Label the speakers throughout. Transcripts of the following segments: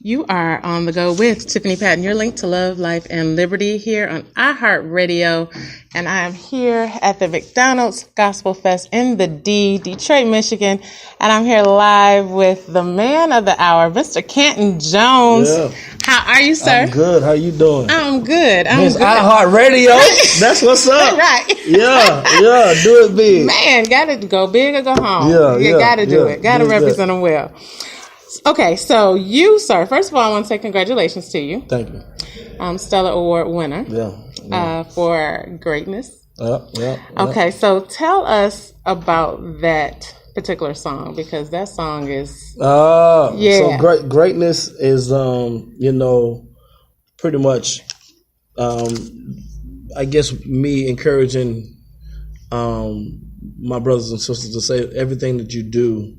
Speaker 1: You are on the go with Tiffany Patton, your link to love, life, and liberty here on iHeartRadio. And I am here at the McDonald's Gospel Fest in the Detroit, Michigan. And I'm here live with the man of the hour, Mr. Canton Jones. Yeah. How are you, sir?
Speaker 2: I'm good. How you doing?
Speaker 1: I'm good.
Speaker 2: Miss iHeartRadio. That's what's up.
Speaker 1: Right.
Speaker 2: Yeah. Do it big.
Speaker 1: Man, gotta go big or go home.
Speaker 2: Yeah.
Speaker 1: You gotta do it. Gotta represent them well. Okay, so you, sir, first of all, I want to say congratulations to you.
Speaker 2: Thank you.
Speaker 1: Stellar Award winner.
Speaker 2: Yeah.
Speaker 1: For greatness.
Speaker 2: Yeah.
Speaker 1: Okay, so tell us about that particular song, because that song is
Speaker 2: So greatness is pretty much I guess me encouraging my brothers and sisters to say everything that you do,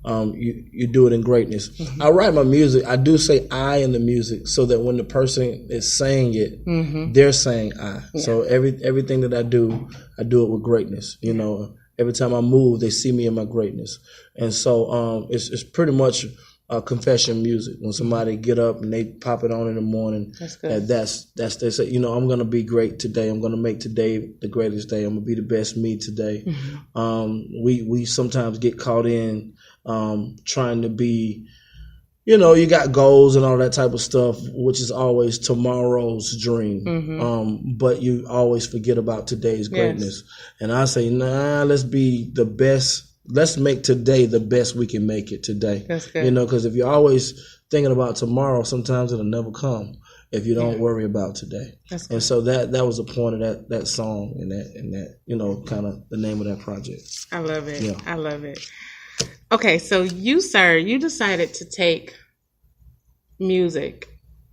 Speaker 2: you do it in greatness. Mm-hmm. I write my music. I do say I in the music so that when the person is saying it, mm-hmm. they're saying I. Yeah. So everything that I do it with greatness. You know, every time I move, they see me in my greatness. And so it's pretty much confession music. When somebody get up and they pop it on in the morning, that's good. That's they say, I'm going to be great today. I'm going to make today the greatest day. I'm going to be the best me today. Mm-hmm. We sometimes get caught in trying to be, you got goals and all that type of stuff, which is always tomorrow's dream. Mm-hmm. But you always forget about today's greatness. Yes. And I say, let's be the best. Let's make today the best we can make it today. That's good. Because if you're always thinking about tomorrow, sometimes it'll never come if you don't worry about today. That's good. And so that was the point of that song and that kind of the name of that project.
Speaker 1: I love it. Yeah. I love it. Okay, so you, sir, you decided to take music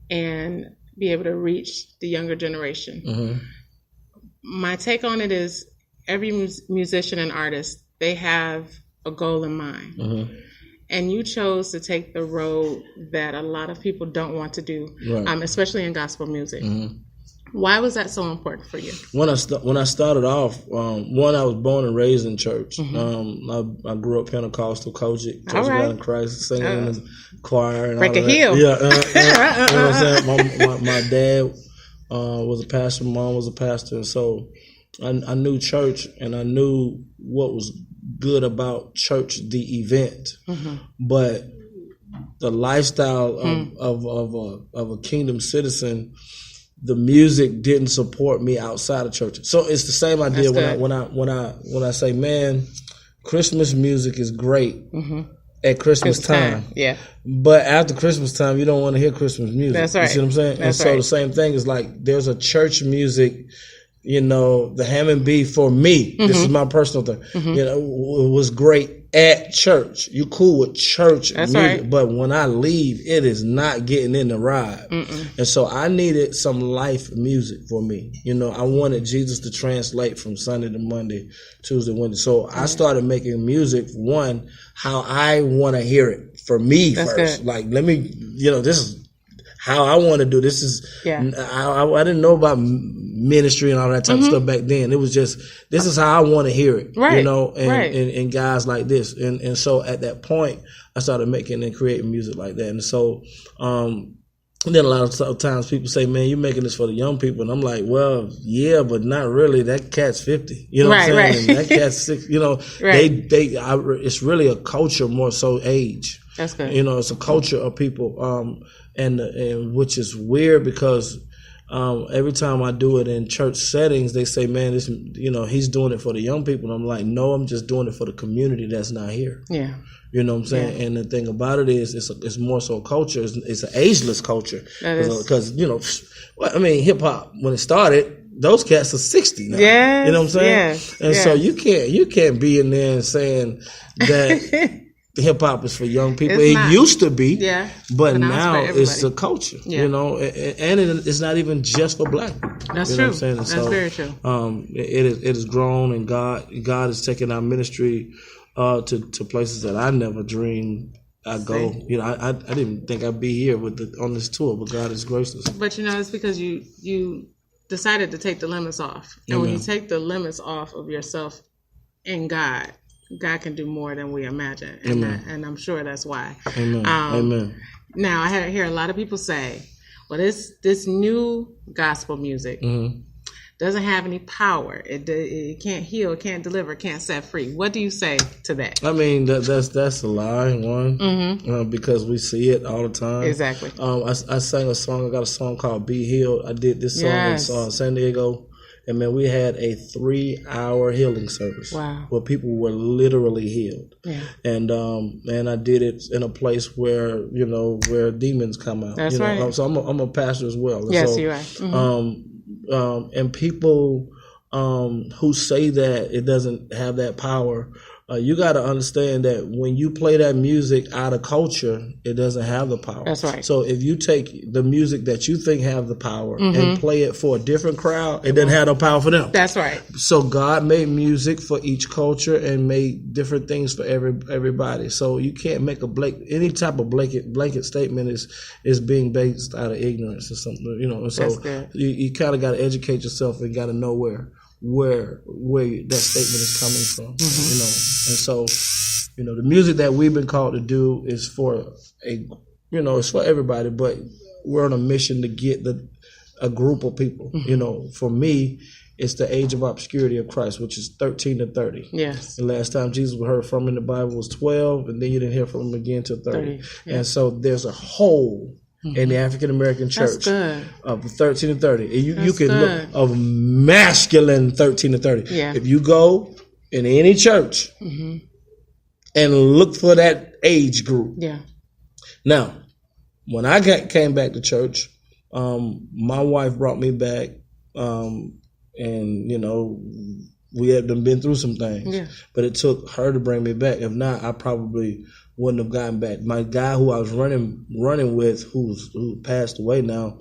Speaker 1: and be able to reach the younger generation. Mm-hmm. My take on it is every musician and artist, they have a goal in mind. Mm-hmm. And you chose to take the road that a lot of people don't want to do, right. Especially in gospel music. Mm-hmm. Why was that so important for you? When
Speaker 2: I started off, I was born and raised in church. Mm-hmm. I grew up Pentecostal, Church of God in Christ, singing in the choir. And
Speaker 1: break
Speaker 2: all
Speaker 1: a heel.
Speaker 2: Yeah. You know what I'm saying? My dad was a pastor, my mom was a pastor. And so I knew church and I knew what was good about church, the event. Mm-hmm. But the lifestyle of a kingdom citizen, the music didn't support me outside of church. So it's the same idea when I say, man, Christmas music is great at Christmas time. Yeah. But after Christmas time, you don't want to hear Christmas music. That's right. You see what I'm saying? That's and so the same thing is like there's a church music, the ham and beef for me. Mm-hmm. This is my personal thing. Mm-hmm. Was great at church. You cool with church music, right. But when I leave, it is not getting in the ride. Mm-mm. And so I needed some life music for me. I wanted Jesus to translate from Sunday to Monday, Tuesday, Wednesday. So I started making music, how I want to hear it for me. That's first. Good. Like, let me, this is how I want to do. This is, I didn't know about ministry and all that type of stuff back then. It was just, this is how I want to hear it, right. And guys like this. And so at that point, I started making and creating music like that. And so, then a lot of times people say, man, you're making this for the young people. And I'm like, well, yeah, but not really. That cat's 50. You know what I'm saying? Right. And that cat's 60. Right. It's really a culture more so age. That's good. It's a culture of people. And which is weird because every time I do it in church settings, they say, man, this, he's doing it for the young people. And I'm like, no, I'm just doing it for the community that's not here. Yeah. You know what I'm saying? Yeah. And the thing about it is it's more so a culture. It's an ageless culture. Because, hip hop, when it started, those cats are 60 now. Yeah. You know what I'm saying? Yeah. And so you can't be in there and saying that hip hop is for young people. It used to be, but now it's a culture, and it's not even just for black people.
Speaker 1: That's true. What I'm saying? That's very true.
Speaker 2: It has grown, and God has taken our ministry to places that I never dreamed I'd go. I didn't think I'd be here on this tour, but God is gracious.
Speaker 1: But it's because you decided to take the limits off, and when you take the limits off of yourself in God can do more than we imagine. And I'm sure that's why.
Speaker 2: Amen. Amen.
Speaker 1: Now, I hear a lot of people say, well, this new gospel music doesn't have any power. It can't heal, it can't deliver, it can't set free. What do you say to that?
Speaker 2: I mean, that's a lie, one, because we see it all the time.
Speaker 1: Exactly.
Speaker 2: I sang a song. I got a song called Be Healed. I did this song in San Diego. And man, we had a 3-hour healing service.
Speaker 1: Wow.
Speaker 2: Where people were literally healed.
Speaker 1: Yeah.
Speaker 2: And I did it in a place where, where demons come out.
Speaker 1: That's right.
Speaker 2: So I'm a pastor as well.
Speaker 1: Yes,
Speaker 2: so,
Speaker 1: you are.
Speaker 2: And people who say that it doesn't have that power, you got to understand that when you play that music out of culture, it doesn't have the power.
Speaker 1: That's right.
Speaker 2: So if you take the music that you think have the power and play it for a different crowd, it doesn't have no power for them.
Speaker 1: That's right.
Speaker 2: So God made music for each culture and made different things for everybody. So you can't make any type of blanket statement is being based out of ignorance or something. And so
Speaker 1: That's good.
Speaker 2: You kind of got to educate yourself and got to know where that statement is coming from, and so, the music that we've been called to do is for it's for everybody, but we're on a mission to get a group of people. For me, it's the age of obscurity of Christ, which is 13 to 30.
Speaker 1: Yes.
Speaker 2: The last time Jesus was heard from in the Bible was 12, and then you didn't hear from him again till 30. Yeah. And so there's a hole in the African American church of 13 to 30. You can look of masculine 13 to 30.
Speaker 1: Yeah.
Speaker 2: If you go in any church and look for that age group. Yeah. Now, when I came back to church, my wife brought me back, and we had been through some things. Yeah. But it took her to bring me back. If not, I probably wouldn't have gotten back. My guy who I was running with, who passed away now,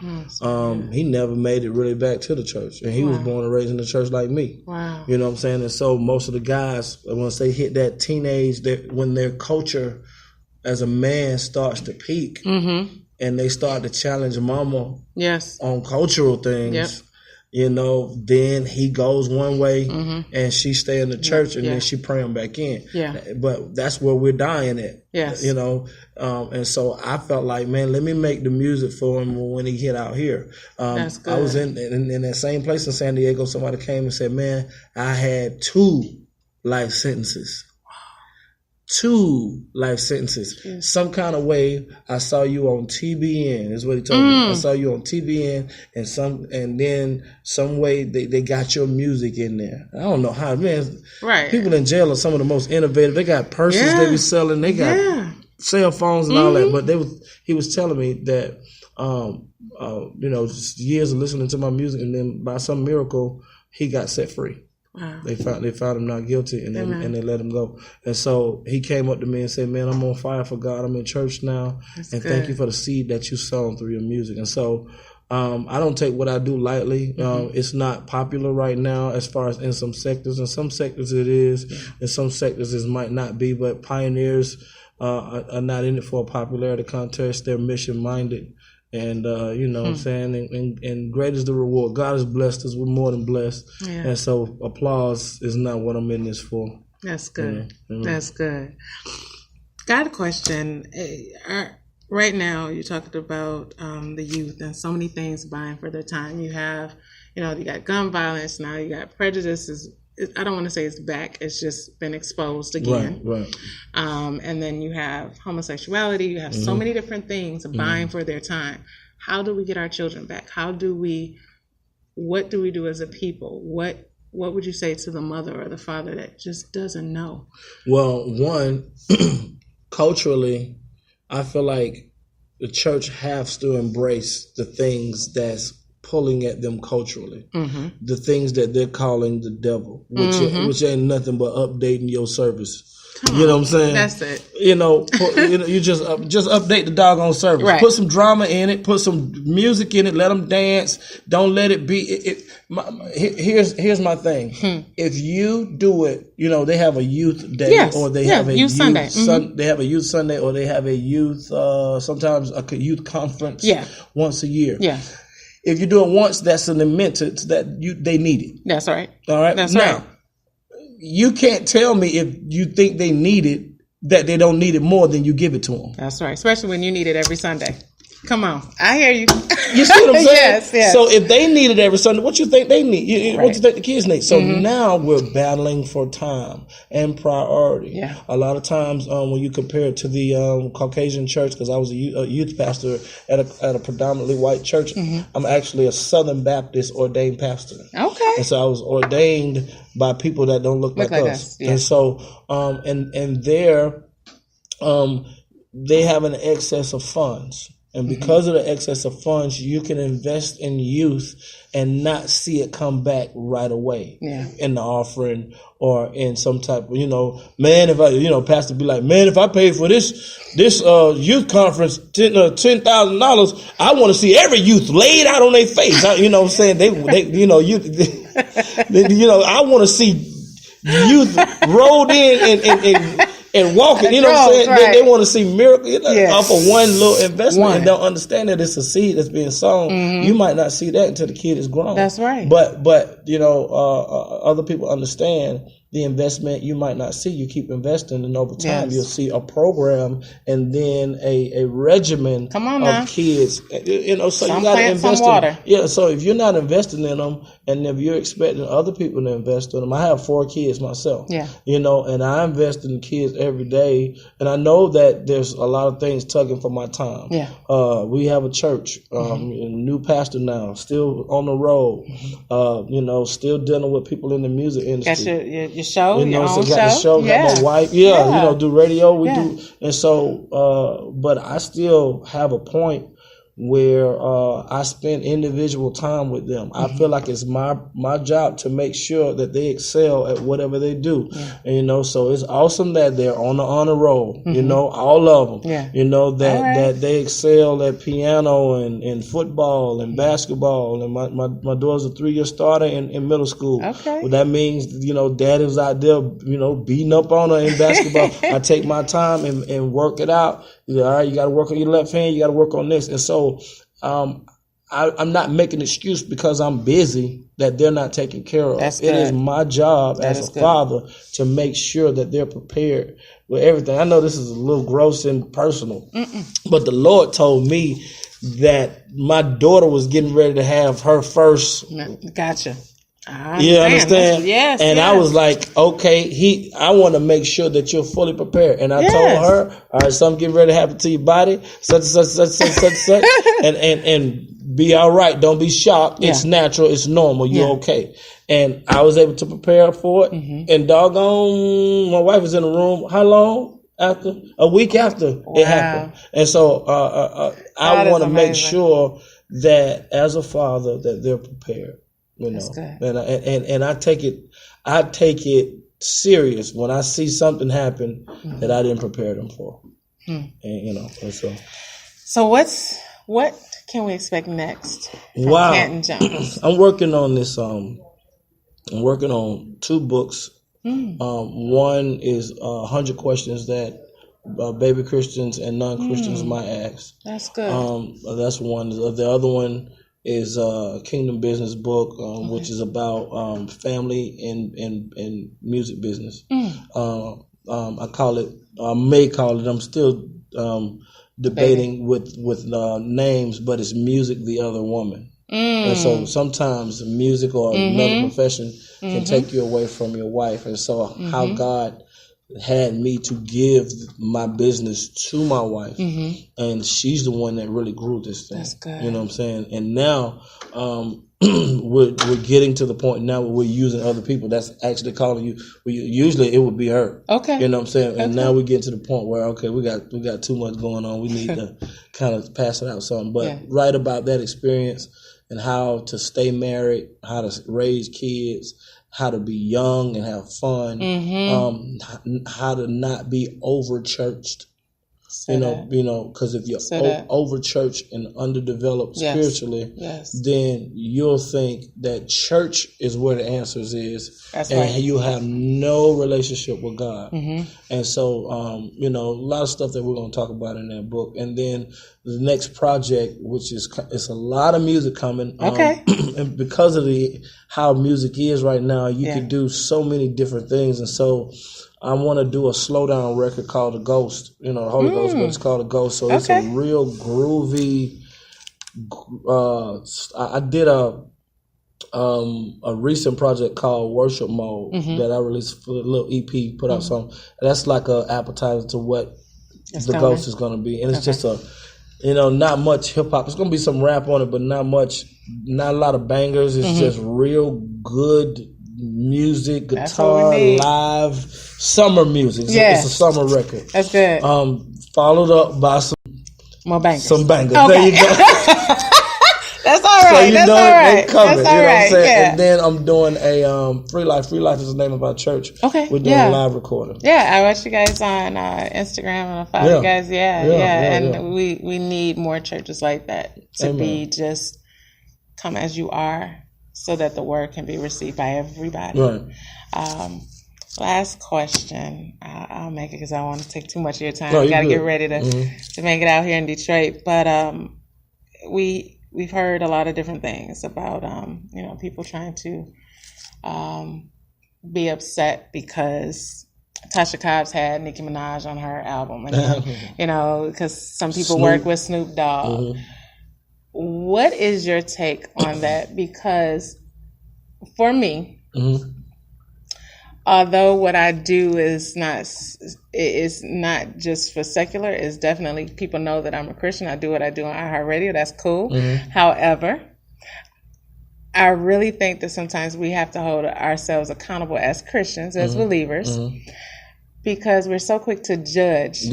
Speaker 2: he never made it really back to the church. And he was born and raised in the church like me. Wow. You know what I'm saying? And so most of the guys, once they hit that teenage, when their culture as a man starts to peak, and they start to challenge mama on cultural things, then he goes one way and she stay in the church and then she pray him back in. Yeah. But that's where we're dying at. Yes. And so I felt like, man, let me make the music for him when he get out here. That's good. I was in that same place in San Diego. Somebody came and said, man, I had 2 life sentences. 2 life sentences. Yes. Some kind of way I saw you on TBN is what he told me. I saw you on TBN and then some way they got your music in there. I don't know how, man. Right. People in jail are some of the most innovative. They got purses they be selling. They got cell phones and all that. But he was telling me that just years of listening to my music, and then by some miracle he got set free. Wow. They found him not guilty, and they let him go. And so he came up to me and said, man, I'm on fire for God. I'm in church now. That's good. Thank you for the seed that you sown through your music. And so I don't take what I do lightly. It's not popular right now as far as in some sectors. In some sectors it is. Yeah. In some sectors it might not be. But pioneers are not in it for a popularity contest. They're mission-minded. And, what I'm saying? And great is the reward. God has blessed us. We're more than blessed. Yeah. And so applause is not what I'm in this for.
Speaker 1: That's good. That's good. Got a question. Right now, you're talking about the youth and so many things buying for their time. You have, you got gun violence. Now you got prejudice. I don't want to say it's back. It's just been exposed again. Right. And then you have homosexuality. You have so many different things buying for their time. How do we get our children back? What do we do as a people? What would you say to the mother or the father that just doesn't know? Well, one,
Speaker 2: culturally, I feel like the church has to embrace the things that's pulling at them culturally, the things that they're calling the devil, which ain't nothing but updating your service. You know what I'm saying?
Speaker 1: That's it.
Speaker 2: You just update the doggone service. Right. Put some drama in it. Put some music in it. Let them dance. Don't let it be. Here's my thing. If you do it, they have a youth day, or they have a youth Sunday. They have a youth Sunday, or they have a youth sometimes a youth conference. Once a year. Yeah. If you do it once, that's an immense that they need it.
Speaker 1: That's right.
Speaker 2: All right.
Speaker 1: That's
Speaker 2: now,
Speaker 1: right.
Speaker 2: You can't tell me if you think they need it that they don't need it more, then you give it to them.
Speaker 1: That's right. Especially when you need it every Sunday. Come on. I hear you.
Speaker 2: You see what I'm saying?
Speaker 1: Yes.
Speaker 2: So if they need it every Sunday, what you think they need? What you think the kids need? So now we're battling for time and priority.
Speaker 1: Yeah.
Speaker 2: A lot of times when you compare it to the Caucasian church, because I was a youth pastor at a predominantly white church, I'm actually a Southern Baptist ordained pastor.
Speaker 1: Okay.
Speaker 2: And so I was ordained by people that don't look like us.
Speaker 1: Yeah.
Speaker 2: And so and there they have an excess of funds. And because of the excess of funds, you can invest in youth and not see it come back right away in the offering or in some type of, man, if I, pastor be like, man, if I pay for this youth conference $10,000, I want to see every youth laid out on their face. You know what I'm saying? They I want to see youth rolled in and walking, you know what I'm saying? Right. They want to see miracles off of one little investment and don't understand that it's a seed that's being sown. You might not see that until the kid is grown.
Speaker 1: That's right.
Speaker 2: But other people understand the investment you might not see. You keep investing, and over time you'll see a program and then a regimen of kids. So you got to invest in water. Yeah, so if you're not investing in them, and if you're expecting other people to invest in them, I have 4 kids myself. Yeah, and I invest in kids every day, and I know that there's a lot of things tugging for my time. Yeah, we have a church, a new pastor now, still on the road. Still dealing with people in the music industry.
Speaker 1: Your show, your own
Speaker 2: got the show, got my wife, do radio, we do, and so, but I still have a point where I spend individual time with them. I feel like it's my job to make sure that they excel at whatever they do. And, so it's awesome that they're on the honor roll, all of them, that they excel at piano and football and basketball. And my daughter's a 3-year starter in middle school. Okay. Well, that means, dad is out there, beating up on her in basketball. I take my time and work it out. All right, you got to work on your left hand. You got to work on this. And so I'm not making an excuse because I'm busy that they're not taken care of. It is my job as a father to make sure that they're prepared with everything. I know this is a little gross and personal, but the Lord told me that my daughter was getting ready to have her first.
Speaker 1: Gotcha.
Speaker 2: You understand?
Speaker 1: Yes.
Speaker 2: And I was like, okay, I want to make sure that you're fully prepared. And I told her, all right, something getting ready to happen to your body, such, and be all right. Don't be shocked. Yeah. It's natural. It's normal. You're okay. And I was able to prepare for it. And doggone, my wife was in the room. How long? After a week after it happened. And so I want to make sure that as a father that they're prepared. That's good. And I take it serious when I see something happen that I didn't prepare them for. And and
Speaker 1: so what can we expect next from Canton Jones?
Speaker 2: I'm working on this. I'm working on 2 books. One is 100 questions that baby Christians and non-Christians might ask.
Speaker 1: That's good.
Speaker 2: That's one. The other one is a Kingdom Business book, which is about family and music business. I call it, I may call it, I'm still debating with names, but it's Music the Other Woman. And so sometimes music or another profession can take you away from your wife. And so how God had me to give my business to my wife, and she's the one that really grew this thing.
Speaker 1: That's good.
Speaker 2: You know what I'm saying? And now we're getting to the point now where we're using other people. That's actually calling you. Usually it would be her. Okay. You know what I'm saying? And now we're getting to the point where we got too much going on. We need to kind of pass it out something. But write about that experience and how to stay married, how to raise kids, how to be young and have fun, how to not be over churched. Because if you're over churched and underdeveloped spiritually, then you'll think that church is where the answers is. That's and right. You have no relationship with God. And so, a lot of stuff that we're going to talk about in that book. And then the next project, which is it's a lot of music coming.
Speaker 1: Okay.
Speaker 2: And because of how music is right now, you can do so many different things. And so I want to do a slow down record called The Ghost. You know, the Holy Ghost, but it's called The Ghost. So it's a real groovy. I did a recent project called Worship Mode that I released for a little EP, put out some. That's like a appetizer to what The Ghost is going to be. And it's just not much hip hop. It's going to be some rap on it, but not a lot of bangers. It's just real good music, guitar, live, summer music. It's a summer record.
Speaker 1: That's good.
Speaker 2: Followed up by some
Speaker 1: more bangers.
Speaker 2: Some bangers.
Speaker 1: Okay.
Speaker 2: There you go.
Speaker 1: That's all right.
Speaker 2: So you
Speaker 1: That's
Speaker 2: know
Speaker 1: all right.
Speaker 2: they covered.
Speaker 1: That's all
Speaker 2: you know what I'm saying?
Speaker 1: Yeah.
Speaker 2: And then I'm doing a Free Life. Free Life is the name of our church.
Speaker 1: Okay.
Speaker 2: We're doing a live recording.
Speaker 1: Yeah, I watch you guys on Instagram and I follow you guys. And we need more churches like that to be just come as you are, so that the word can be received by everybody.
Speaker 2: Right.
Speaker 1: Last question. I'll make it because I don't want to take too much of your time.
Speaker 2: No,
Speaker 1: I got to get ready to make it out here in Detroit. But we've heard a lot of different things about people trying to be upset because Tasha Cobbs had Nicki Minaj on her album, and because some people work with Snoop Dogg. What is your take on that? Because for me, although what I do is not just for secular, it's definitely, people know that I'm a Christian. I do what I do on iHeartRadio. That's cool. However, I really think that sometimes we have to hold ourselves accountable as Christians, as believers, because we're so quick to judge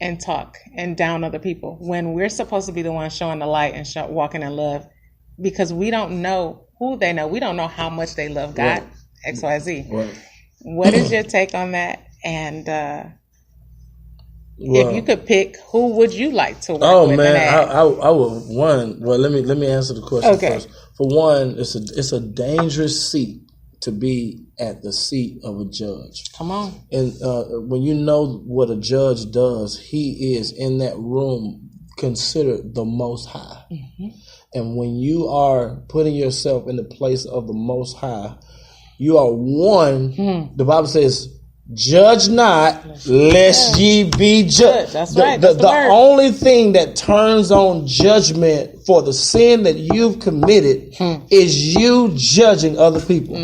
Speaker 1: and talk and down other people when we're supposed to be the ones showing the light and walking in love, because we don't know who they know. We don't know how much they love God, XYZ. Right. What is your take on that? And if you could pick, who would you like to work with?
Speaker 2: Oh man, I would one. Well, let me answer the question first. For one, it's a dangerous seat to be at the seat of a judge.
Speaker 1: Come on.
Speaker 2: And when you know what a judge does, he is in that room considered the Most High. And when you are putting yourself in the place of the Most High, you are one. The Bible says, "Judge not, lest ye be judged."
Speaker 1: That's right.
Speaker 2: The only thing that turns on judgment for the sin that you've committed is you judging other people.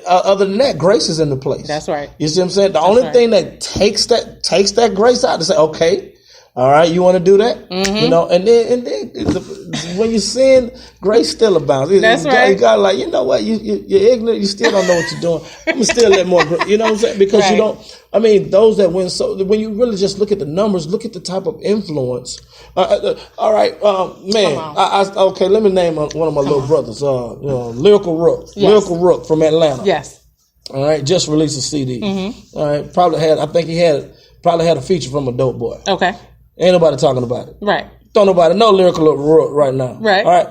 Speaker 2: Other than that, grace is in the place.
Speaker 1: That's right.
Speaker 2: You see what I'm saying? The only thing that takes that grace out to say, okay, all right, you want to do that? And then when you sin, grace still abounds.
Speaker 1: That's right.
Speaker 2: You got like, you know what? You're ignorant. You still don't know what you're doing. I'm gonna still let more. You know what I'm saying? Because you don't. I mean, those that win. So when you really just look at the numbers, look at the type of influence. All right, man. Okay, let me name one of my little brothers. Lyrical Rook. Yes. Lyrical Rook from Atlanta.
Speaker 1: Yes.
Speaker 2: All right, just released a CD. All right, I think he had a feature from a Dope Boy.
Speaker 1: Okay.
Speaker 2: Ain't nobody talking about it.
Speaker 1: Right.
Speaker 2: Don't nobody know Lyrical Rook right now.
Speaker 1: Right.
Speaker 2: All right.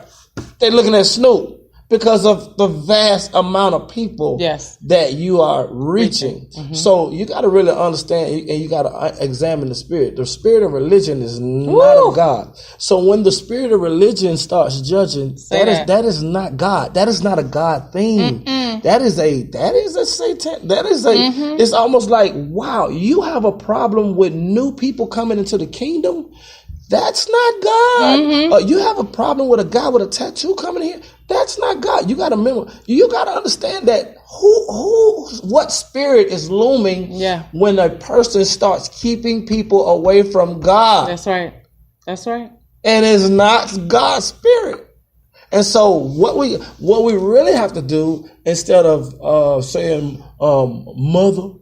Speaker 2: They looking at Snoop because of the vast amount of people that you are reaching. So you got to really understand, and you got to examine the spirit. The spirit of religion is not of God. So when the spirit of religion starts judging, that is not God. That is not a God thing. That is a Satan. It's almost like, wow, you have a problem with new people coming into the kingdom? That's not God. You have a problem with a guy with a tattoo coming here? That's not God. You got to remember. You got to understand that what spirit is looming when a person starts keeping people away from God.
Speaker 1: That's right. That's right.
Speaker 2: And it's not God's spirit. And so what we really have to do, instead of saying, mother,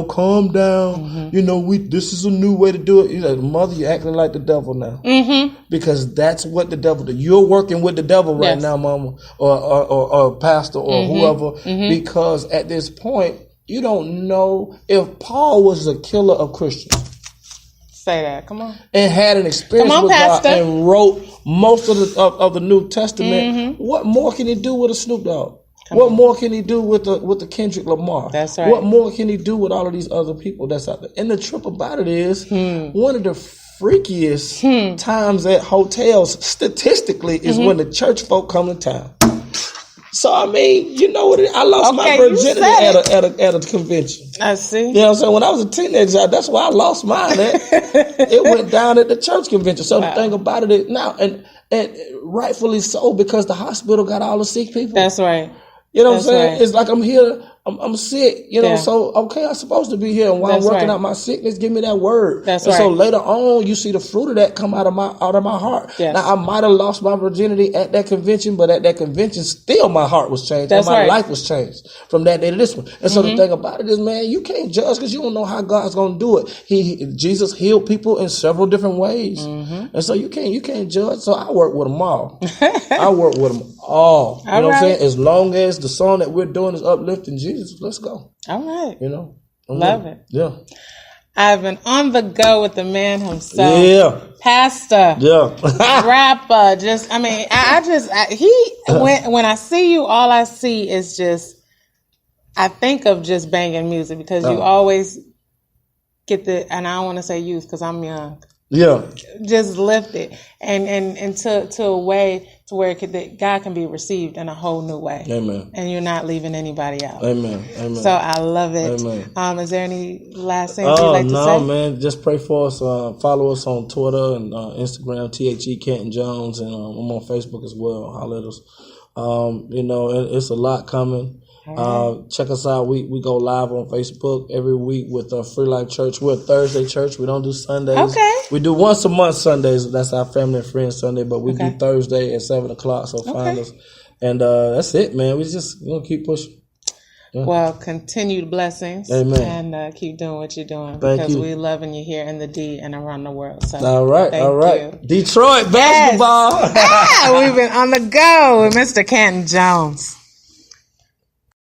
Speaker 2: calm down, this is a new way to do it. Mother, you're acting like the devil now. Because that's what the devil do. You're working with the devil right now, mama, or pastor, or whoever, because at this point, you don't know if Paul was a killer of Christians.
Speaker 1: Say that. Come on.
Speaker 2: And had an experience with
Speaker 1: Pastor.
Speaker 2: God and wrote most of the New Testament. What more can he do with a Snoop Dogg? What more can he do with the Kendrick Lamar?
Speaker 1: That's right.
Speaker 2: What more can he do with all of these other people that's out there? And the trip about it is one of the freakiest times at hotels statistically is when the church folk come to town. So I mean, you know what? I lost my virginity at a convention.
Speaker 1: I see.
Speaker 2: You know what I'm saying? When I was a teenager, that's why I lost mine. It went down at the church convention. So the thing about it is now, and rightfully so, because the hospital got all the sick people.
Speaker 1: That's right.
Speaker 2: You know what I'm saying? Right. It's like I'm here. I'm sick, you know, so, okay, I'm supposed to be here. And while I'm working out my sickness, give me that word. And so later on, you see the fruit of that come out of my heart. Yes. Now, I might have lost my virginity at that convention, but at that convention, still my heart was changed. And my life was changed from that day to this one. And so the thing about it is, man, you can't judge because you don't know how God's going to do it. Jesus healed people in several different ways. And so you can't judge. So I work with them all. I work with them all. You know what I'm saying? As long as the song that we're doing is uplifting Jesus, let's go.
Speaker 1: All right.
Speaker 2: You know?
Speaker 1: Love it.
Speaker 2: Yeah.
Speaker 1: I've been on the go with the man himself.
Speaker 2: Yeah.
Speaker 1: Pastor.
Speaker 2: Yeah.
Speaker 1: Rapper. Just, I mean, when I see you, all I see is just, I think of just banging music because you always get and I don't want to say youth because I'm young.
Speaker 2: Yeah.
Speaker 1: Just lift it and to a way to where God can be received in a whole new way.
Speaker 2: Amen.
Speaker 1: And you're not leaving anybody out.
Speaker 2: Amen. Amen.
Speaker 1: So I love it.
Speaker 2: Amen.
Speaker 1: Is there any last things you'd like to say?
Speaker 2: No, man. Just pray for us. Follow us on Twitter and Instagram, THE Canton Jones, and I'm on Facebook as well. Holler at us. You know, it's a lot coming. Check us out. We go live on Facebook every week with Free Life Church. We're a Thursday church. We don't do Sundays.
Speaker 1: Okay.
Speaker 2: We do once a month Sundays. That's our family and friends Sunday. But we do Thursday at 7:00. So find us. And that's it, man. We just gonna keep pushing. Yeah.
Speaker 1: Well, continued blessings.
Speaker 2: Amen.
Speaker 1: And keep doing what you're doing
Speaker 2: because
Speaker 1: we're loving you here in the D and around the world. So
Speaker 2: all right.
Speaker 1: you.
Speaker 2: Detroit basketball.
Speaker 1: We've been on the go with Mr. Canton Jones.